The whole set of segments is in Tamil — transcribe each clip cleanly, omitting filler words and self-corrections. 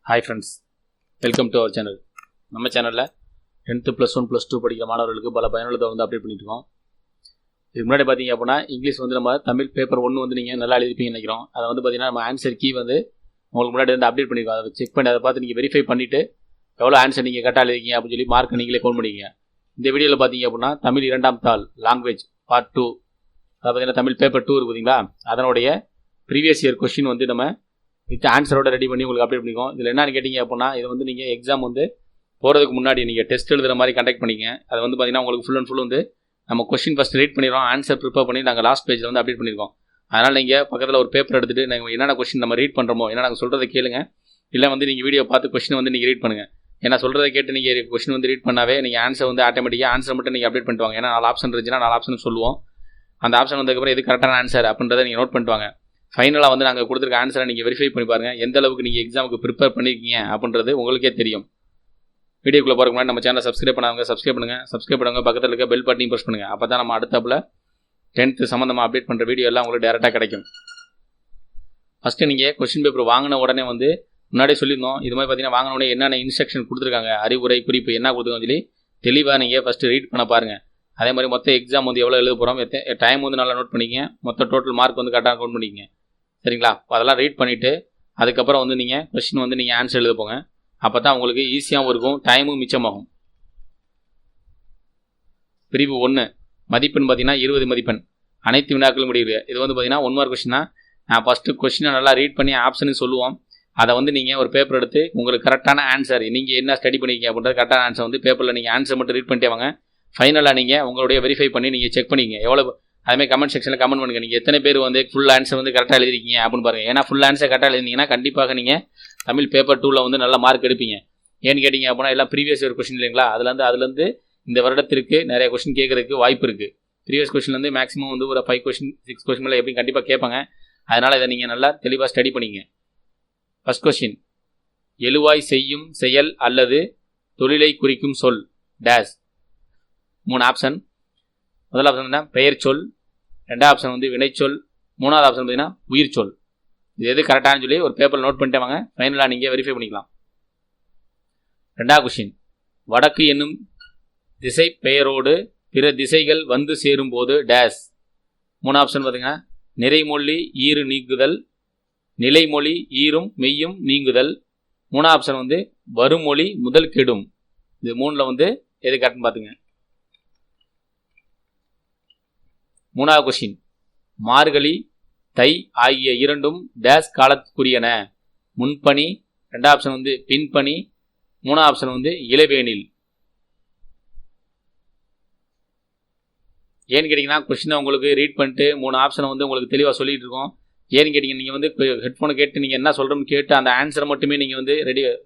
Hi friends, welcome to our channel. நம்ம சேனலில் 10th +1 +2 படிக்கிற மாணவர்களுக்கு பல பயனுள்ளதை அப்டேட் பண்ணிட்டு இருக்கோம். இதுக்கு முன்னாடி பார்த்தீங்க அப்படின்னா இங்கிலீஷ் நம்ம தமிழ் பேப்பர் 1 நீங்கள் நல்லா எழுதிப்பீங்கன்னு நினைக்கிறோம். அதை பார்த்தீங்கன்னா நம்ம ஆன்சர் கீ உங்களுக்கு முன்னாடி அப்டேட் பண்ணியிருக்கோம். அதை செக் பண்ணி அதை பார்த்து நீங்கள் வெரிஃபை பண்ணிவிட்டு எவ்வளோ ஆன்சர் நீங்கள் கரெக்டாக எழுதிங்க அப்படின்னு சொல்லி மார்க் நீங்களே கவுண்ட் பண்ணிக்கிங்க. இந்த வீடியோவில் பார்த்தீங்க அப்படின்னா தமிழ் 2ஆம் தாள் லாங்குவேஜ் பார்ட் 2, அதை பார்த்தீங்கன்னா தமிழ் பேப்பர் 2 இருக்குதுங்களா, அதனுடைய ப்ரீவியஸ் இயர் கொஸ்டின் நம்ம வித் ஆன்சரோட ரெடி பண்ணி உங்களுக்கு அப்டேட் பண்ணிக்கோம். இதில் என்னன்னு கேட்டிங்க அப்படின்னா இது நீங்கள் எக்ஸாம் போகிறதுக்கு முன்னாடி நீங்கள் டெஸ்ட் எழுதுகிற மாதிரி கண்டக்ட் பண்ணிங்க. அதை பார்த்தீங்கன்னா உங்களுக்கு ஃபுல் அண்ட் ஃபுல் நம்ம கொஸ்டின் ஃபஸ்ட் ரீட் பண்ணிடுறோம், ஆன்சர் ப்ரிப்பேர் பண்ணி நாங்கள் லாஸ்ட் பேஜில் அப்டேட் பண்ணியிருக்கோம். அதனால் நீங்கள் பக்கத்தில் ஒரு பேப்பர் எடுத்துகிட்டு நாங்கள் என்னென்ன கொஸ்டின் நம்ம ரீட் பண்ணுறோமோ என்ன நாங்கள் சொல்கிறத கேளுங்க. இல்லை நீங்கள் வீடியோ பார்த்து கொஸ்டின் நீங்கள் ரீட் பண்ணுங்கள். ஏன்னா சொல்கிறத கேட்டு நீங்கள் கொஸ்டின் ரீட் பண்ணாவே நீங்கள் ஆன்சர் ஆட்டோமேட்டிக்காக ஆன்சர் மட்டும் நீங்கள் அப்டேட் பண்ணிட்டு வாங்க. ஏன்னா 4 ஆப்ஷன் இருந்துச்சுன்னா 4 ஆப்ஷன் சொல்லுவோம். அந்த ஆப்ஷன் வந்ததுக்கப்புறம் எது கரெக்டான ஆன்சர் அப்படின்றத நீங்கள் நோட் பண்ணிட்டு வாங்க. ஃபைனலாக நாங்கள் கொடுத்துருக்க ஆன்சரை நீங்கள் வெரிஃபை பண்ணி பாருங்கள், எந்த அளவுக்கு நீங்கள் எக்ஸாமுக்கு ப்ரிப்பேர் பண்ணியிருக்கீங்க அப்படின்றது உங்களுக்கே தெரியும். வீடியோக்குள்ளே போகிறதுக்கு முன்னாடி நம்ம சேனலை சப்ஸ்கிரைப் பண்ணாங்க சப்ஸ்கிரைப் பண்ணுங்கள், பக்கத்தில் இருக்க பெல் பட்டனையும் ப்ரெஸ் பண்ணுங்கள். அப்போ தான் நம்ம அடுத்தப்பில் 10th சம்மந்தமாக அப்டேட் பண்ணுற வீடியோ எல்லாம் உங்களுக்கு டேரெக்டாக கிடைக்கும். ஃபஸ்ட்டு நீங்கள் கொஸ்டின் பேப்பர் வாங்கின உடனே முன்னாடியே சொல்லியிருந்தோம், இது மாதிரி பார்த்தீங்கன்னா வாங்கின உடனே என்னென்ன இன்ஸ்ட்ரக்ஷன் கொடுத்துருக்காங்க, அறிவுரை குறிப்பு என்ன கொடுத்துருக்காங்க சொல்லி தெளிவாக நீங்கள் ஃபஸ்ட்டு ரீட் பண்ண பாருங்கள். அதே மாதிரி மொத்த எக்ஸாம் எவ்வளோ எழுத போகிறோம், டைம் நல்லா நோட் பண்ணிக்கங்க, மொத்த டோட்டல் மார்க் கரெக்டாக கவுண்ட் பண்ணிக்கங்க. சரிங்களா? அதெல்லாம் ரீட் பண்ணிவிட்டு அதுக்கப்புறம் நீங்கள் கொஸ்டின் நீங்கள் ஆன்சர் எழுத போங்க. அப்போ தான் உங்களுக்கு ஈஸியாகவும் இருக்கும், டைமும் மிச்சமாகும். பிரிவு 1 மதிப்பெண் பார்த்தீங்கன்னா 20 மதிப்பெண், அனைத்து வினாக்களும் முடியுது. இது பார்த்தீங்கன்னா 1 மார்க் கொஸ்டினா. நான் ஃபஸ்ட்டு கொஸ்டினை நல்லா ரீட் பண்ணி ஆப்ஷனு சொல்லுவோம். அதை நீங்கள் ஒரு பேப்பர் எடுத்து உங்களுக்கு கரெக்டான ஆன்சர் நீங்கள் என்ன ஸ்டடி பண்ணிக்கிங்க அப்படின்றது கரெக்டான ஆன்சர் பேப்பரில் நீங்கள் ஆன்சர் மட்டும் ரீட் பண்ணிட்டே வாங்க. ஃபைனலாக நீங்கள் உங்களுடைய வெரிஃபை பண்ணி நீங்கள் செக் பண்ணிங்க எவ்வளோ. அதுமாதிரி கமெண்ட் செக்ஷனில் கமெண்ட் பண்ணுங்கள், நீங்கள் எத்தனை பேர் ஃபுல் ஆன்சர் கரெக்டாக எழுதிருக்கீங்க அப்படின்னு பாருங்கள். ஏன்னா ஃபுல் ஆன்சர் கரெக்டாக எழுதிங்கன்னா கண்டிப்பாக நீங்கள் தமிழ் பேப்பர் 2ல் நல்ல மார்க் எடுப்பீங்க. ஏன்னு கேட்டிங்க அப்படின்னா எல்லாம் ப்ரீவியஸ் இயர் கொஸ்டின் இல்லைங்களா, அதுலேருந்து இந்த வருடத்திற்கு நிறைய கொஸ்டின் கேட்கறதுக்கு வாய்ப்பு இருக்குது. ப்ரீவியஸ் கொஸ்டின்லேருந்து மேக்ஸிமம் ஒரு 5 கொஸ்டின் 6 கொஸ்டின் மேலே எப்படி கண்டிப்பாக கேட்பாங்க. அதனால் இதை நீங்கள் நல்லா தெளிவாக ஸ்டடி பண்ணிங்க. ஃபஸ்ட் கொஸ்டின், எழுவாய் செய்யும் செயல் அல்லது தொழிலை குறிக்கும் சொல் டேஸ். 3 ஆப்ஷன். முதல் ஆப்ஷன் பெயர் சொல், 2ஆவது ஆப்ஷன் வினைச்சொல், 3ஆவது ஆப்ஷன் பார்த்தீங்கன்னா உயிர் சொல். இது எது கரெக்டானு சொல்லி ஒரு பேப்பரில் நோட் பண்ணிட்டு வாங்க, ஃபைனலாக நீங்கள் வெரிஃபை பண்ணிக்கலாம். 2ஆவது கொஸ்டின், வடக்கு என்னும் திசை பெயரோடு பிற திசைகள் சேரும் போது டேஸ். 3 ஆப்ஷன் பார்த்தீங்கன்னா நிறைமொழி ஈறு நீக்குதல், நிலைமொழி ஈரும் மெய்யும் நீங்குதல், 3ஆவது ஆப்ஷன் வருமொழி முதல் கெடும். இது 3ல் எது கரெக்ட்னு பார்த்துங்க. 3ஆவது கொஸ்டின், மார்கழி தை ஆகிய இரண்டும் டேஸ் காலத்துக்குரியன. முன்பனி, 2ஆவது ஆப்ஷன் பின்பனி, 3ஆவது ஆப்ஷன் இளவேனில். ஏன்னு கேட்டிங்கன்னா கொஸ்டினை உங்களுக்கு ரீட் பண்ணிட்டு 3 ஆப்ஷனை உங்களுக்கு தெளிவாக சொல்லிட்டு இருக்கோம். ஏன்னு கேட்டிங்க, நீங்கள் ஹெட்ஃபோனை கேட்டு நீங்கள் என்ன சொல்கிறோம்னு கேட்டு அந்த ஆன்சரை மட்டுமே நீங்கள்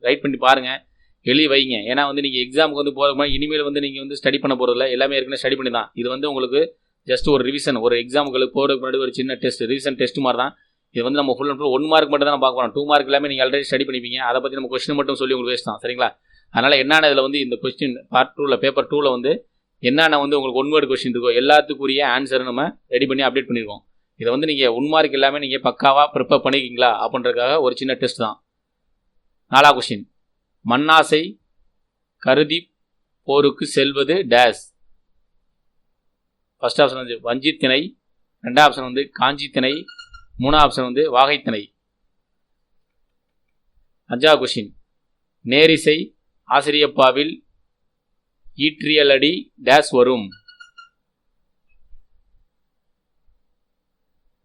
ரைட் பண்ணி பாருங்கள், எழுதி வைங்க. ஏன்னா நீங்கள் எக்ஸாமுக்கு போகிறதுக்கு இனிமேல் நீங்கள் ஸ்டடி பண்ண போகிறதில்ல, எல்லாமே ஏற்கனவே ஸ்டடி பண்ணி தான். இது உங்களுக்கு ஜஸ்ட் ஒரு ரிவிஷன், ஒரு எக்ஸாமுக்கு போகிறதுக்கு முன்னாடி ஒரு சின்ன டெஸ்ட், ரிவிஷன் டெஸ்ட் மாதிரி தான். இது நம்ம ஃபுல் அண்ட் ஃபுல் 1 மார்க் மட்டும் தான் பார்க்க போகிறோம். 2 மார்க் எல்லாமே நீங்கள் ஆல்ரெடி ஸ்டடி பண்ணிப்பீங்க. அதை பற்றி நம்ம கொஸ்டின் மட்டும் சொல்லி உங்களுக்கு வேஸ்ட் தான். சரிங்களா? அதனால் என்னென்ன இதில் இந்த கொஸ்டின் பார்ட் 2ல் பேப்பர் 2ல் என்னென்ன உங்களுக்கு 1 வேர்டு கொஸ்டின் இருக்கோ எல்லாத்துக்குரிய ஆன்சரை நம்ம ரெடி பண்ணி அப்டேட் பண்ணியிருக்கோம். இதை நீங்கள் 1 மார்க் எல்லாமே நீங்கள் பக்காவாக ப்ரிப்பேர் பண்ணிக்கிங்களா அப்படின்றதுக்காக ஒரு சின்ன டெஸ்ட் தான். 4ஆவது கொஸ்டின், மண்ணாசை கருதி போருக்கு செல்வது டேஸ். ஃபர்ஸ்ட் ஆப்ஷன் வஞ்சித்திணை, 2ஆவது ஆப்ஷன் காஞ்சித்திணை, 3ஆவது ஆப்ஷன் வாகைத்திணை. 5ஆவது கொஸ்டின், நேரிசை ஆசிரியப்பாவில் ஈற்றியலடி டேஸ் வரும்.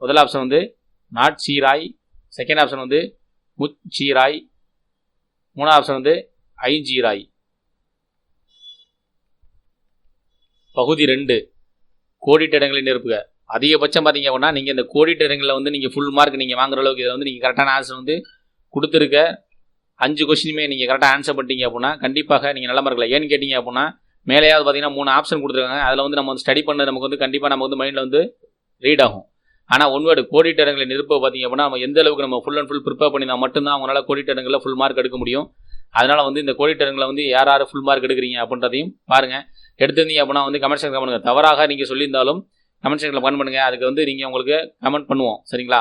முதல் ஆப்ஷன் நாட்சீராய், செகண்ட் ஆப்ஷன் முச்சீராய், 3ஆவது ஆப்ஷன் ஐஞ்சீராய். பகுதி 2, கோடிட்ட இடங்களை நிரப்புக. அதிகபட்சம் பார்த்தீங்க அப்படின்னா நீங்கள் இந்த கோடிட்ட இடங்களில் நீங்கள் ஃபுல் மார்க் நீங்கள் வாங்குற அளவுக்கு இதை நீங்கள் கரெக்டான ஆன்சர் கொடுத்துருக்க 5 கொஸ்டினுமே நீங்கள் கரெக்டாக ஆன்சர் பண்ணிட்டீங்க அப்படின்னா கண்டிப்பாக நீங்கள் நல்ல மார்க்கில். ஏன்னு கேட்டிங்க அப்படின்னா மேலேயாவது பார்த்தீங்கன்னா 3 ஆப்ஷன் கொடுத்துருக்காங்க. அதில் நம்ம ஸ்டடி பண்ணது நமக்கு கண்டிப்பாக நம்ம மைண்டில் ரீட் ஆகும். ஆனால் 1 வேர்டு கோடிட்ட இடங்களை நிரப்ப பார்த்தீங்க அப்படின்னா நம்ம எந்த அளவுக்கு நம்ம ஃபுல் அண்ட் ஃபுல் ப்ரிப்பேர் பண்ணி தான் மட்டும்தான் அவங்களால கோடிட்ட இடங்களில் ஃபுல் மார்க் எடுக்க முடியும். அதனால் இந்த கோடிட்ட இடங்களை யார் யார் ஃபுல் மார்க் எடுக்கிறீங்க அப்படின்றதையும் பாருங்கள். எடுத்திருந்தீங்க அப்படின்னா கமெண்ட் செக்ஷன் பண்ணுங்கள். தவறாக நீங்கள் சொல்லியிருந்தாலும் கமெண்ட் செக்ஷனில் கமெண்ட் பண்ணுங்கள், அதுக்கு நீங்கள் உங்களுக்கு கமெண்ட் பண்ணுவோம். சரிங்களா?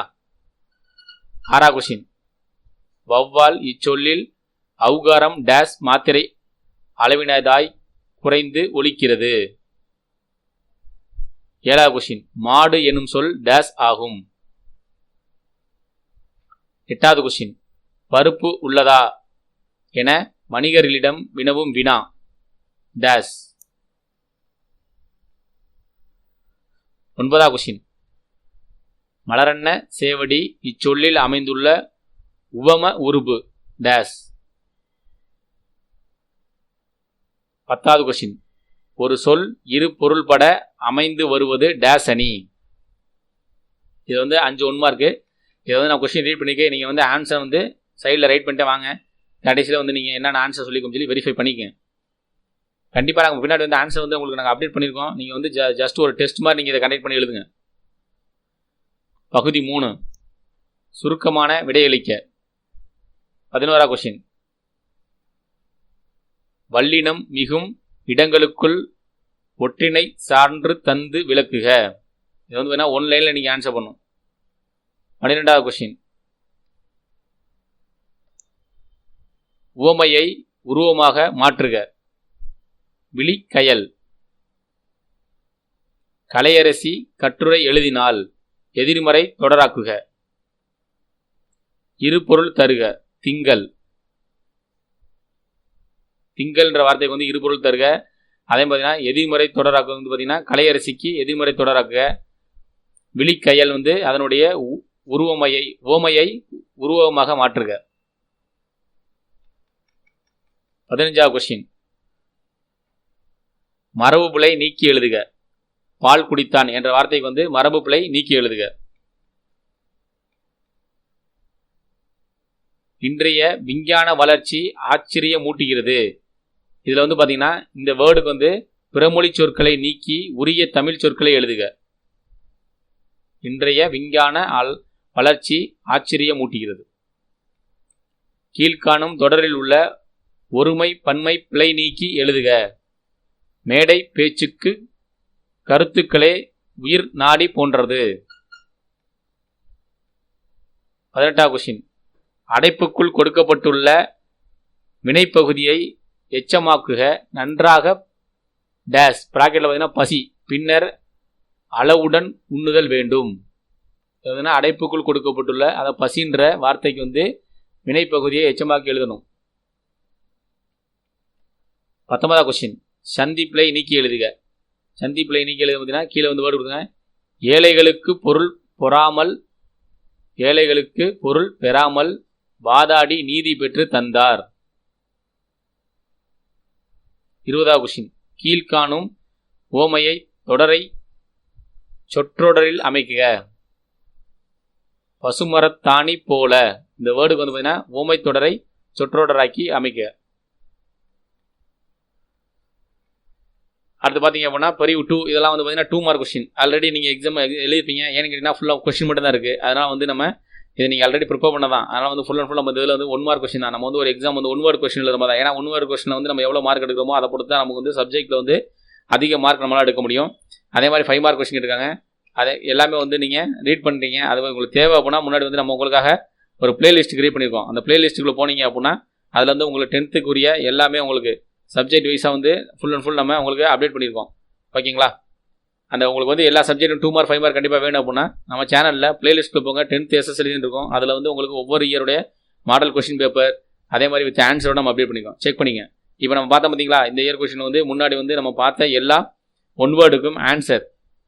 6ஆவது கொஸ்டின், வௌவால் இச்சொல்லில் அவுகாரம் டேஸ் மாத்திரை அளவினதாய் குறைந்து ஒலிக்கிறது. 7வது கொஸ்டின், மாடு எனும் சொல் டேஸ் ஆகும். 8வது கொஸ்டின், பருப்பு உள்ளதா என வணிகர்களிடம் வினவும் வினா டேஸ். 9வது கொஸ்டின், மலரன்ன சேவடி இச்சொல்லில் அமைந்துள்ள உவம உருபு டேஸ். 10வது கொஸ்டின், ஒரு சொல் இரு பொருள்பட அமைந்து வருவது டேஸ் அணி. இது 5 1 மார்க்கு. இதை நான் கொஸ்டின் ரீட் பண்ணிக்க, நீங்கள் ஆன்சர் சைடில் ரைட் பண்ணிட்டு வாங்க. கடைசியில் நீங்கள் என்னென்ன ஆன்சர் சொல்லிக்கோன்னு சொல்லி வெரிஃபை பண்ணிக்கங்க. கண்டிப்பாக நாங்கள் பின்னாடி ஆன்சர் உங்களுக்கு நாங்கள் அப்டேட் பண்ணியிருக்கோம். நீங்கள் ஜஸ்ட் ஒரு டெஸ்ட் மாதிரி நீங்கள் இதை கண்டக்ட் பண்ணி எழுதுங்க. பகுதி 3, சுருக்கமான விடையளிக்க. 11வது கொஸ்டின், வல்லினம் மிகும் இடங்களுக்குள் ஒற்றினை சான்று தந்து விளக்குக. இது ஒன் லைனில் நீங்கள் ஆன்சர் பண்ணும். 12வது கொஸ்டின், உவமையை உருவமாக மாற்றுக. விழிக்கயல். கலையரசி கட்டுரை எழுதினால் எதிர்மறை தொடராக்குக. இருபொருள் தருக. திங்கள். திங்கள்ன்ற வார்த்தைக்கு இருபொருள் தருக. அதே பார்த்தீங்கன்னா எதிர்மறை தொடராக்கு பார்த்தீங்கன்னா கலையரசிக்கு எதிர்மறை தொடராக்குக. விழிக்கயல் அதனுடைய உவமையை உருவமாக மாற்றுக. 15வது கொஸ்டின், மரபு பிழை நீக்கி எழுதுக. பால் குடித்தான் என்ற வார்த்தைக்கு மரபு பிழை நீக்கி எழுதுக. இன்றைய விஞ்ஞான வளர்ச்சி ஆச்சரியமூட்டுகிறது. இதுல பாத்தீங்கன்னா இந்த வேர்டுக்கு பிறமொழி சொற்களை நீக்கி உரிய தமிழ் சொற்களை எழுதுக. இன்றைய விஞ்ஞான வளர்ச்சி ஆச்சரியமூட்டுகிறது. கீழ்காணும் தொடரில் உள்ள ஒருமை பன்மை பிழை நீக்கி எழுதுக. மேடை பேச்சுக்கு கருத்துக்களே உயிர் நாடி போன்றது. 18வது கொஸ்டின், அடைப்புக்குள் கொடுக்கப்பட்டுள்ள வினைப்பகுதியை எச்சமாக்குக. நன்றாக டேஸ் பிராக்கெட்ல பார்த்தீங்கன்னா பசி, பின்னர் அளவுடன் உண்ணுதல் வேண்டும். அடைப்புக்குள் கொடுக்கப்பட்டுள்ள அதை பசின்ற வார்த்தைக்கு வினைப்பகுதியை எச்சமாக்கி எழுதணும். 19வது கொஸ்டின், சந்திப்பிழை நீக்கி எழுதுக. சந்திப்பிழை நீக்கி எழுத பார்த்தீங்கன்னா கீழே வேர்டு கொடுங்க. ஏழைகளுக்கு பொருள் பெறாமல் வாதாடி நீதி பெற்று தந்தார். 20வது கொஸ்டின், கீழ்காணும் ஓமையை தொடரை சொற்றொடரில் அமைக்குக. பசுமரத்தாணி போல. இந்த வேர்டுக்கு பார்த்தீங்கன்னா ஓமை தொடரை சொற்றொடராக்கி அமைக்க. அடுத்து பார்த்தீங்க அப்படின்னா பரிவு 2, இதெல்லாம் பார்த்தீங்கன்னா 2 மார்க் கொஸ்டின். ஆல்ரெடி நீங்கள் எக்ஸாம் எழுதிப்பீங்க. ஏன்னு கேட்டிங்கன்னா ஃபுல்லாக கொஸ்டின் மட்டும் தான் இருக்குது. அதனால் நம்ம இதை நீங்கள் ஆல்ரெடி ப்ரிப்பேர் பண்ண தான். அதனால் ஃபுல் அண்ட் ஃபுல் நம்ம இதில் 1 மார்க் கொஸ்டின் தான். நம்ம ஒரு எக்ஸாம் 1 வேர்ட் கொஸ்டின் எழுத மாதிரி தான். ஏன்னா 1 வேர்ட் கொஸ்டின் நம்ம எவ்வளோ மார்க் எடுக்கிறோமோ அதை பொறுத்து தான் நமக்கு சப்ஜெக்ட்டில் அதிக மார்க் நம்மளால் எடுக்க முடியும். அதே மாதிரி 5 மார்க் கொஸ்டின் இருக்காங்க. அதை எல்லாமே நீங்கள் ரீட் பண்ணுறீங்க. அது உங்களுக்கு தேவை அப்படின்னா முன்னாடி நம்ம உங்களுக்காக ஒரு பிளேலிஸ்ட் கிரியேட் பண்ணியிருக்கோம். அந்த பிளேலிஸ்ட்டுக்குள்ளே போனீங்க அப்படின்னா அதில் உங்களுக்கு 10th எல்லாமே உங்களுக்கு சப்ஜெக்ட் வைஸாக ஃபுல் அண்ட் ஃபுல் நம்ம உங்களுக்கு அப்டேட் பண்ணியிருக்கோம். ஓகேங்களா? அந்த உங்களுக்கு எல்லா சப்ஜெக்ட்டும் 2 மார்க் 5 மார்க் கண்டிப்பாக வேணும் அப்படின்னா நம்ம சேனலில் பிளேலிஸ்ட்டில் போங்க. 10th SSLC இருக்கும். அதில் உங்களுக்கு ஒவ்வொரு இயருடைய மாடல் கொஸ்டின் பேப்பர் அதே மாதிரி வித் ஆன்சரோட நம்ம அப்டேட் பண்ணிக்கோம். செக் பண்ணிங்க. இப்போ நம்ம பார்த்தோம் பார்த்தீங்களா, இந்த இயர் கொஸ்டின் முன்னாடி நம்ம பார்த்த எல்லா 1 வேர்டுக்கும் ஆன்சர்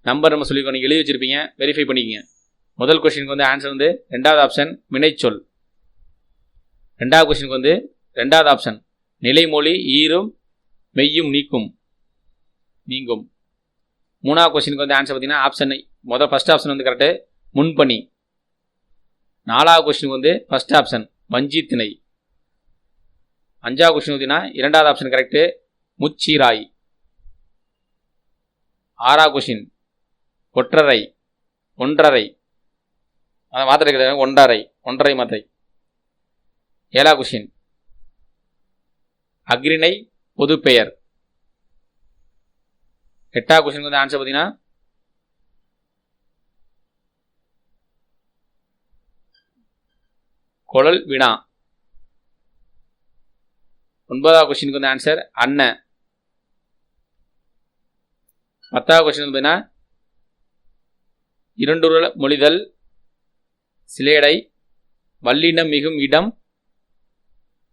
நம்பர் நம்ம சொல்லிக்கோ. நீங்கள் எழுதி வச்சிருப்பீங்க, வெரிஃபை பண்ணிக்கங்க. முதல் கொஸ்டினுக்கு ஆன்சர் 2வது ஆப்ஷன் வினைச்சொல். 2வது கொஸ்டினுக்கு 2வது ஆப்ஷன் நிலைமொழி ஈரும் மெய்யும் நீங்கும். 3வது கொஸ்டினுக்கு ஆன்சர் பார்த்தீங்கன்னா ஃபர்ஸ்ட் ஆப்ஷன் கரெக்டு, முன்பணி. 4வது கொஸ்டினுக்கு ஃபர்ஸ்ட் ஆப்ஷன் வஞ்சி திணை. 5வது கொஸ்டின் பார்த்தீங்கன்னா 2வது ஆப்ஷன் கரெக்டு, முச்சீராய். 6வது கொஸ்டின் ஒன்றரை மாத்திரை கிடையாது, ஒன்றரை மாத்திரை. 7வது கொஸ்டின் அக்ரிணை பொது பெயர். 8வது கொஸ்டின் ஆன்சர் பார்த்தீங்கன்னா குழல் வினா. 9வது கொஸ்டினுக்கு வந்து ஆன்சர் அண்ணன். 10வது கொஸ்டின் வந்து பார்த்தீங்கன்னா இரண்டுருள மொழிதல், சிலேடை, வல்லினம் மிகும் இடம்.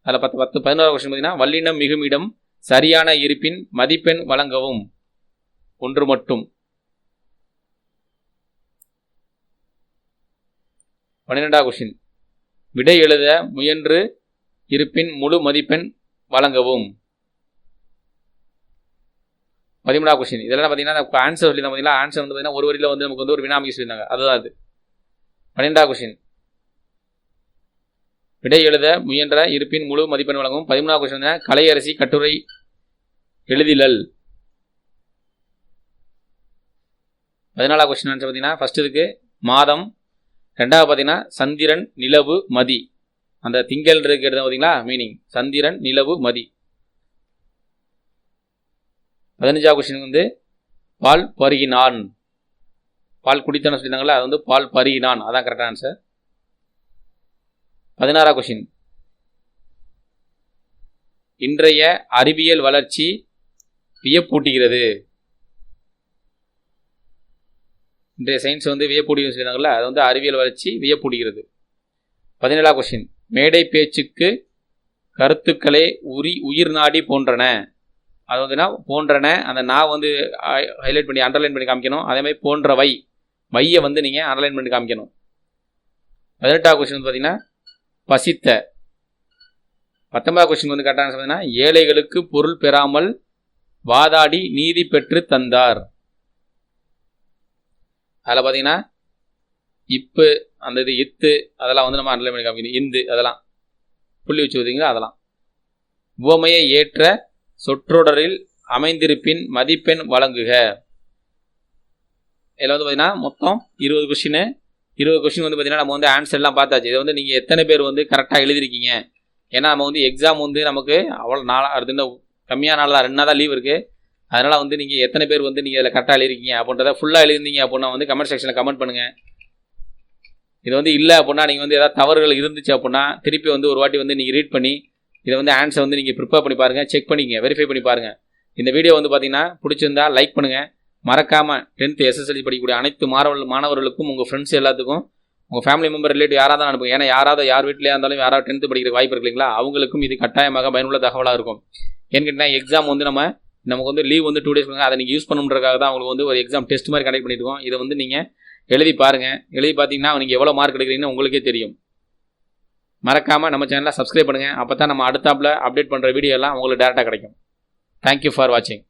அதில் 11வது கொஸ்டின் பார்த்தீங்கன்னா வல்லினம் மிகும் இடம் சரியான இருப்பின் மதிப்பெண் வழங்கவும், ஒன்று மட்டும். 12வது கொஸ்டின் விடை எழுத முயன்று இருப்பின் முழு மதிப்பெண் வழங்கவும். 13வது கொஸ்டின் இதெல்லாம் பார்த்தீங்கன்னா ஆன்சர் சொல்லி தான் பார்த்தீங்கன்னா ஆன்சர் வந்து பார்த்தீங்கன்னா ஒரு வரியில் வந்து நமக்கு வந்து ஒரு வினாமிக்கு சொல்லியிருந்தாங்க, அதுதான் அது. 12வது கொஸ்டின் விடை எழுத முயன்ற இருப்பின் முழு மதிப்பெண் வழங்கவும். 13வது கொஸ்டின் வந்து கலையரசி கட்டுரை எழுதிலல். 14வது கொஸ்டின் ஆன்சர் பார்த்தீங்கன்னா ஃபர்ஸ்ட் இதுக்கு மாதம், 2வது பார்த்தீங்கன்னா சந்திரன் நிலவு மதி, அந்த திங்கள் இருக்கிறது பார்த்தீங்களா மீனிங் சந்திரன் நிலவு மதி. 15வது கொஸ்டின் வந்து பால் பருகினான், பால் குடித்தன சொல்லியிருந்தாங்களா, அது வந்து பால் பருகினான், அதான் கரெக்டான ஆன்சர். 16வது கொஸ்டின் இன்றைய அறிவியல் வளர்ச்சி வியப்பூட்டுகிறது. இன்றைய சயின்ஸ் வந்து வியப்பூட்டுகிறது சொல்லியிருந்தாங்களா, அது வந்து அறிவியல் வளர்ச்சி வியப்பூட்டுகிறது. 17வது கொஸ்டின் மேடை பேச்சுக்கு கருத்துக்களே உயிர் நாடி போன்றன. அது வந்துன்னா போன்றன, அந்த நான் வந்து ஹைலைட் பண்ணி அண்டர்லைன் பண்ணி காமிக்கணும். அதே மாதிரி போன்றவை, வையை வந்து நீங்கள் அண்டர்லைன் பண்ணி காமிக்கணும். 18வது கொஸ்டின் வந்து பார்த்தீங்கன்னா பசித்த. 19வது கொஸ்டின் வந்து கரெக்டான பார்த்தீங்கன்னா ஏழைகளுக்கு பொருள் பெறாமல் வாதாடி நீதி பெற்று தந்தார். அதில் பார்த்தீங்கன்னா இப்பு அந்த இது இத்து அதெல்லாம் வந்து நம்ம அண்டர்லைன் பண்ணி காமிக்கணும். இந்து அதெல்லாம் புள்ளி வச்சு பார்த்தீங்களா, அதெல்லாம். உவமையை ஏற்ற சொற்றொடரில் அமைந்திருப்பின் மதிப்பெண் வழங்குக. இதில் வந்து பார்த்தீங்கன்னா மொத்தம் 20 கொஸ்டின். 20 கொஸ்டின் வந்து பார்த்தீங்கன்னா நம்ம வந்து ஆன்சர் எல்லாம் பார்த்தாச்சு. இதை வந்து நீங்கள் எத்தனை பேர் வந்து கரெக்டாக எழுதிருக்கீங்க, ஏன்னா நம்ம வந்து எக்ஸாம் வந்து நமக்கு அவ்வளோ நாளாக அடுத்த கம்மியான நாள் தான், 2 நாள் தான் லீவ் இருக்குது. அதனால் வந்து நீங்கள் எத்தனை பேர் வந்து நீங்கள் இதில் கரெக்டாக எழுதிருக்கீங்க அப்படின்றத ஃபுல்லாக எழுதிருந்தீங்க அப்படின்னா வந்து கமெண்ட் செக்ஷனில் கமெண்ட் பண்ணுங்கள். இது வந்து இல்லை அப்படின்னா நீங்கள் வந்து ஏதாவது தவறுகள் இருந்துச்சு அப்படின்னா திருப்பி வந்து ஒரு வாட்டி வந்து நீங்கள் ரீட் பண்ணி இதை வந்து ஆன்சர் வந்து நீங்கள் ப்ரிப்பேர் பண்ணி பாருங்கள், செக் பண்ணிங்க, வெரிஃபை பண்ணி பாருங்கள். இந்த வீடியோ வந்து பார்த்தீங்கன்னா பிடிச்சிருந்தா லைக் பண்ணுங்கள். மறக்காமல் 10th SSLC படிக்கக்கூடிய அனைத்து மாணவர்களுக்கும் உங்கள் ஃப்ரெண்ட்ஸ் எல்லாத்துக்கும் உங்கள் ஃபேமிலி மெம்பர் ரிலேட்டிவ் யாராவது தான் அனுப்புங்க. ஏன்னா யார் வீட்டிலே இருந்தாலும் யாராவது 10th படிக்கிற வாய்ப்பு இருக்கு இல்லைங்களா, அவங்களுக்கும் இது கட்டாயமாக பயனுள்ள தகவலாக இருக்கும். ஏன்னு கேட்டிங்கன்னா எக்ஸாம் வந்து நமக்கு வந்து லீவ் வந்து 2 days கொடுங்க, அதை நீங்கள் யூஸ் பண்ணுறதுக்காக தான் உங்களுக்கு வந்து ஒரு எக்ஸாம் டெஸ்ட் மாதிரி கண்டக்ட் பண்ணியிருக்கோம். இதை வந்து நீங்கள் எழுதி பாருங்கள். எழுதி பார்த்தீங்கன்னா நீங்கள் எவ்வளோ மார்க் எடுக்கிறீங்கன்னு உங்களுக்கே தெரியும். மறக்காமல் நம்ம சேனலை சப்ஸ்கிரைப் பண்ணுங்கள், அப்போ தான் நம்ம அடுத்தாப்பில் அப்டேட் பண்ணுற வீடியோ எல்லாம் உங்களுக்கு டேரெக்டாக கிடைக்கும். தேங்க்யூ ஃபார் வாட்சிங்.